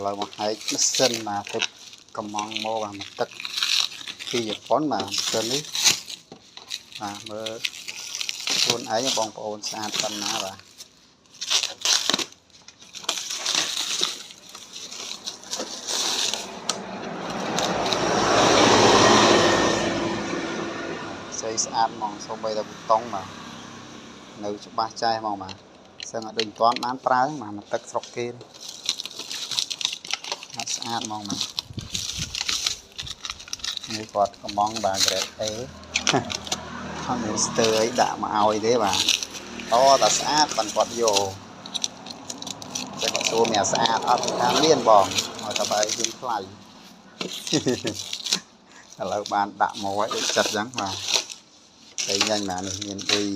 เรามาให้เส้นมาเป็นกระมองโม่và mặtទឹកពីជប៉ុនបាទសិននេះបាទមើលខ្លួនឯងបងប្អូនស្អាតប៉ុណ្ណាបាទស្អាតហ្មងសូម្បីតែប៊ូតុងបាទនៅច្បាស់ចាស់ហ្មងបាទសឹងអត់ដូចមិនទាន់បានប្រើបាទមកទឹកស្រុកគេអត់ស្អាតហ្មងបាទនេះគាត់កំងបាទ grade A អត់មានស្ទើអីដាក់មកឲ្យទេបាទតតែស្អាតបានគាត់យកតែគាត់សួរមានស្អាតអត់ថាមានបងឲ្យតែបើយើងថ្លៃឥឡូវបានដាក់មកឲ្យដូចចិត្តអញ្ចឹងបាទតែញ៉ាញ់ណានេះមានអ៊ុយ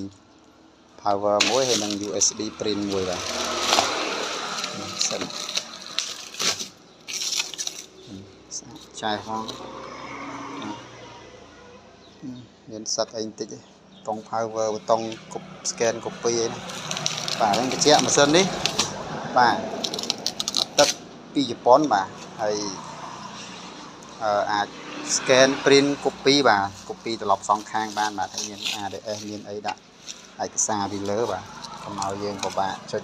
power មួយហើយនឹង USB print មួយបាទសិនស្អាតចាយហងមានសឹកអីបន្តិចទេតុង power ប៊ូតុងគប់ scan copy អីណាបាទហ្នឹងបញ្ជាក់ម៉ាស៊ីននេះបាទទឹកពីជប៉ុនបាទហើយអាច scan print copy បាទ copy ត្រឡប់សងខាងបានបាទហើយមាន ADS មានអីដាក់ឯកសារពីលើបាទកុំឲ្យយើងពិបាកចុច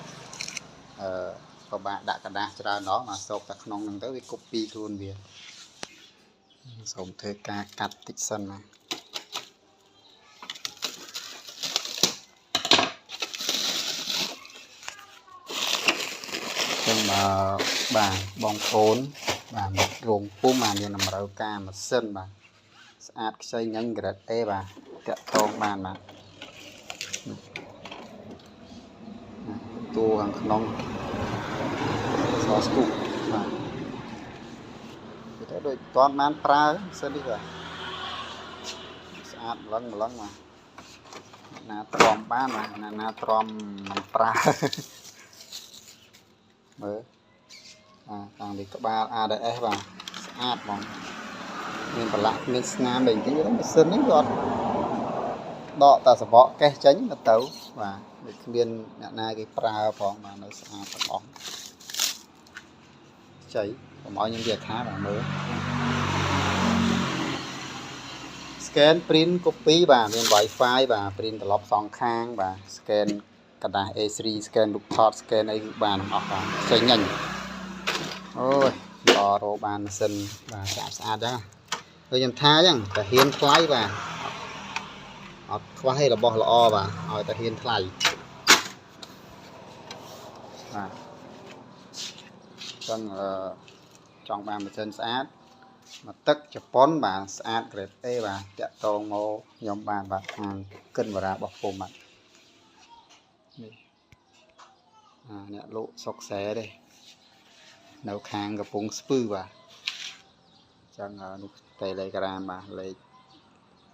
ពិបាកដាក់กระดาษច្រើនណោះមកសោកតែក្នុងហ្នឹងទៅវា copy ខ្លួនវាសូមធ្វើការកាត់តិចសិនណាចឹងបាទបងប្អូនបាទមករោងពុំបាទមានតម្រូវការម៉ាស៊ីនបាទស្អាតខ្ចីញញ grade A បាទតាក់ទងបានបាទតួខាងក្នុងសស្គូបាទទៅដូចតន់បានប្រើម៉ាស៊ីននេះបាទស្អាតម្លឹងបាទណាទ្រាំបានបាទណាទ្រាំមិនប្រើមើលតាំងពីក្បាល ADS បាទស្អាតហ្មងមានប្រឡាក់មានស្នាមអីតិចម៉ាស៊ីននេះគាត់ដកតែសបកកេះចេញទៅបាទដូចគ្មានអ្នកណាគេប្រើផងបាទនៅស្អាតទាំងអស់ចៃកុំឲ្យខ្ញុំវាថាបាទមើល scan print copy បាទមាន Wi-Fi បាទ print ត្រឡប់សងខាងបាទ scan กระดาษ A3 scan រូបថត scan អីគឺបានទាំងអស់បាទផ្សេងញញអូយល្អរោបានម៉ាស៊ីនបាទស្អាតចឹងដូចខ្ញុំថាចឹងតែហ៊ានថ្លៃបាទអត់ខ្វះអីរបស់ល្អបាទឲ្យតែហ៊ានថ្លៃបាទចឹងចង់បានម៉ាស៊ីនស្អាតមកទឹកជប៉ុនបាទស្អាត grade A បាទតាក់ទងមកខ្ញុំបានបាទខាងកិនវរារបស់ពុំបាទនេះអ្នកលក់សុកសែទេនៅខាងកំពង់ស្ពឺបាទចឹងនោះ Telegram បាទលេខ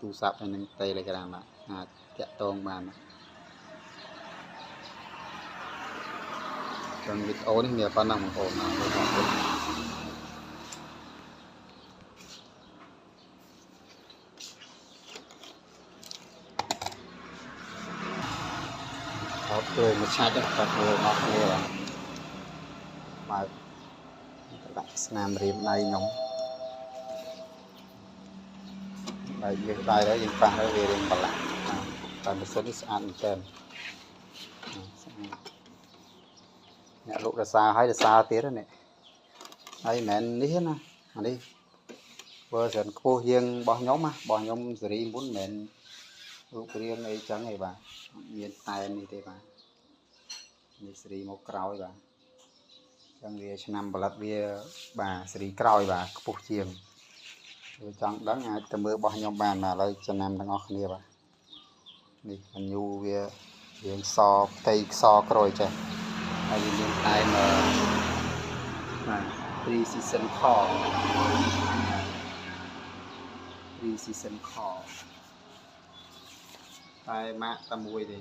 ទូរស័ព្ទហើយនឹង Telegram បាទអាចតាក់ទងបានចឹងវីដេអូនេះមានប៉ុណ្ណឹងបងប្អូនអត់ព្រោះមួយឆាច់តែមើលមកគ្នាបាទដាក់ស្នាមរៀមដៃខ្ញុំដៃយើងដៃហើយយើងប៉ះហើយវារៀងប្រឡាក់តែម៉ាស៊ីននេះស្អាតមែនទែនអ្នកលក់រសារហើយរសារទៀតនេះហើយមិនមែននេះណាអានេះ version ខ្ពស់ជាងរបស់ខ្ញុំណារបស់ខ្ញុំស៊េរីមុនមិនមែនរូបរាងអីចឹងទេបាទមានតែនេះទេបាទនេះស៊េរីមកក្រោយបាទចឹងវាឆ្នាំផលិតវាបាទស៊េរីក្រោយបាទខ្ពស់ជាងបើចង់ដឹងអាចទៅមើលរបស់ខ្ញុំបានបាទឥឡូវចំណាំទាំងអស់គ្នាបាទនេះអញ្ញូវារៀងសផ្ទៃសក្រោយចេះហើយវាមានតែបាទ precision coreតែម៉ាកតែមួយទេឥ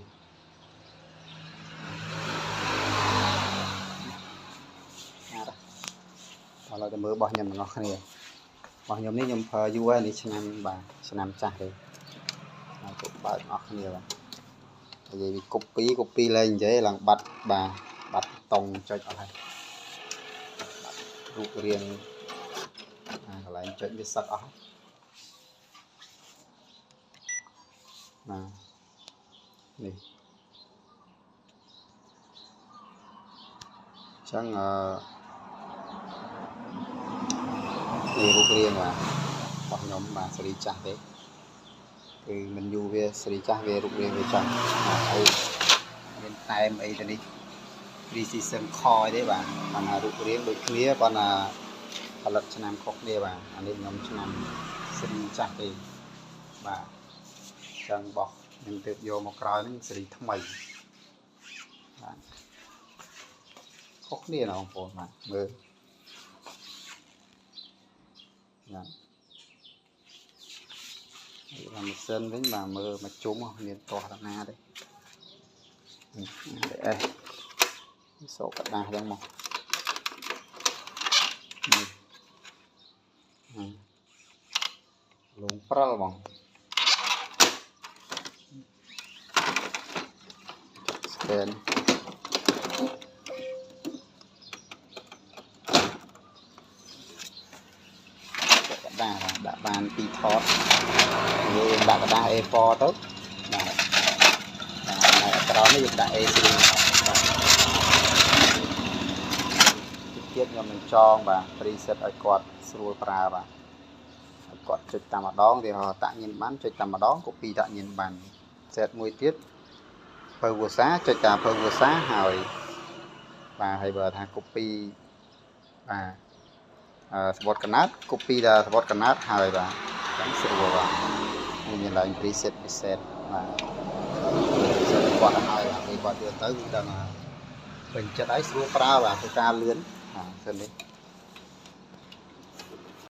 ឡូវទៅមើលរបស់ខ្ញុំទាំងអស់គ្នារបស់ខ្ញុំនេះខ្ញុំប្រើយូរហើយនេះឆ្នាំបាទឆ្នាំចាស់ទេហើយពុកបើកទាំងអស់គ្នាបាទនិយាយពី copy លែងនិយាយឡើងបាត់បាទបាត់តុងចុចអត់ហើយ រូបរាងកន្លែងចុចវាសឹកអស់ណានេះចឹងនេះរូបរាងបាទរបស់ខ្ញុំបាទសេរីចាស់ទេគឺមិនយូរវាសេរីចាស់វារូបរាងវាចាស់ហើយមានតែមអីទៅនេះ precision ខទេបាទបានថារូបរាងដូចគ្នាប៉ុន្តែផលិតឆ្នាំខុសគ្នាបាទអានេះខ្ញុំឆ្នាំសេរីចាស់ទេបាទចឹងបោះខ្ញុំទើបយកមកក្រោយហ្នឹងសេរីថ្មីបាទខុសគ្នាណាបងប្អូនបាទមើលណាហើយម៉ាស៊ីនវិញបាទមើលមកជុំមានទាស់ដល់ណាទេអេសោកកដាស់ចឹងមកលងព្រិលបងស្កែនកដាស់ដាក់បាន2ថតយើងដាក់កដាស់ A4 ទៅបាទហើយក្រោមនេះយើងដាក់ A3 ទៀតខ្ញុំនឹងចងបាទ preset ឲ្យគាត់ស្រួលប្រើបាទគាត់ចុចតាមម្ដងវាតាក់ញៀនបានចុចតាមម្ដង copy តាក់ញៀនបាន set មួយទៀតពៅភាសាចុចតាមពៅភាសាហើយបាទហើយបើថា copy បាទសបុតកណាត់ copy ដល់សបុតកណាត់ហើយបាទអញ្ចឹងស្រួលបាទមានឡើង preset ពិសេសបាទset គាត់ឲ្យបាទពេលគាត់យកទៅគឺដឹងពេញចិត្តហើយស្រួលប្រើបាទធ្វើការលឿនបាទសិននេះ